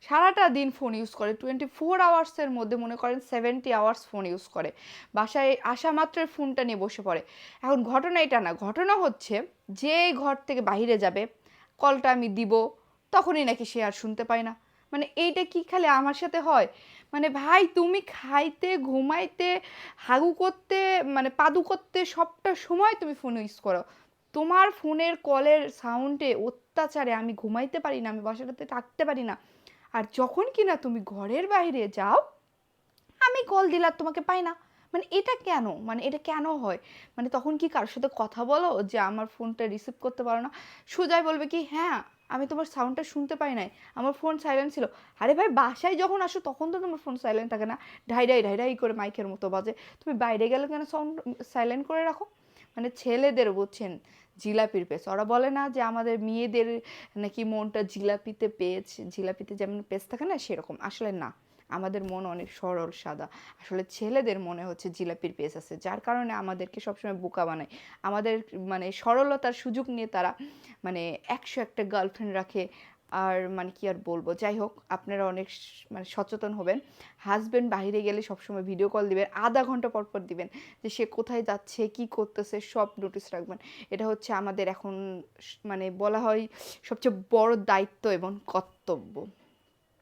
সারাটা দিন phone use করে, 24 আওয়ার্সের মধ্যে মনে করেন 70 আওয়ার্স ফোন ইউজ করে, বাসায় আসা মাত্রই ফোনটা নিয়ে বসে পড়ে। এখন ঘটনা এটা না, ঘটনা হচ্ছে যে ঘর থেকে বাইরে যাবে, কলটা আমি দিব, তখনই নাকি সে আর শুনতে পায় না। মানে এইটা কি খালি আমার সাথে হয়? মানে ভাই তুমি খাইতে, ঘুমাইতে, হাগু করতে, মানে পাদু করতে সবটা সময় তুমি ফোন ইউজ করো। তোমার ফোনের কলের সাউন্ডে অত্যাচারে আমি ঘুমাইতে পারি না, আমি বাসাটাতে থাকতে পারি না। আর যখন কিনা তুমি ঘরের বাইরে যাও, আমি কল দিলাম তোমাকে পাই না। মানে এটা কেন? মানে এটা কেন হয়? মানে তখন কি কারোর সাথে কথা বলো যে আমার ফোনটা রিসিভ করতে পারো না? সোজাই বলবে কি হ্যাঁ আমি তোমার সাউন্ডটা শুনতে পাই নাই, আমার ফোন সাইলেন্ট ছিল। আরে ভাই বাসায় যখন আসো তখন তো তোমার ফোন সাইলেন্ট থাকে না, ঢাইঢাই ঢাইঢাই করে মাইকের মতো বাজে। তুমি বাইরে গেলে কেন সাউন্ড সাইলেন্ট করে রাখো? মানে ছেলেদের বুঝছেন জিলাপির পেস, ওরা বলে না যে আমাদের মেয়েদের নাকি মনটা জিলাপিতে পেয়েছে, জিলাপিতে যেমন পেস থাকে না সেরকম, আসলে না, আমাদের মন অনেক সরল সাদা। আসলে ছেলেদের মনে হচ্ছে জিলাপির পেস আছে, যার কারণে আমাদেরকে সবসময় বোকা বানায়। আমাদের মানে সরলতার সুযোগ নিয়ে তারা মানে 101টা গার্লফ্রেন্ড রাখে। আর মানে কি আর বলবো, যাই হোক আপনারা অনেক মানে সচেতন হবেন। হাজব্যান্ড বাইরে গেলে সবসময় ভিডিও কল দিবেন, আধা ঘন্টা পর পর দিবেন, যে সে কোথায় যাচ্ছে কি করতেছে সব নোটিস রাখবেন। এটা হচ্ছে আমাদের এখন মানে বলা হয় সবচেয়ে বড় দায়িত্ব এবং কর্তব্য।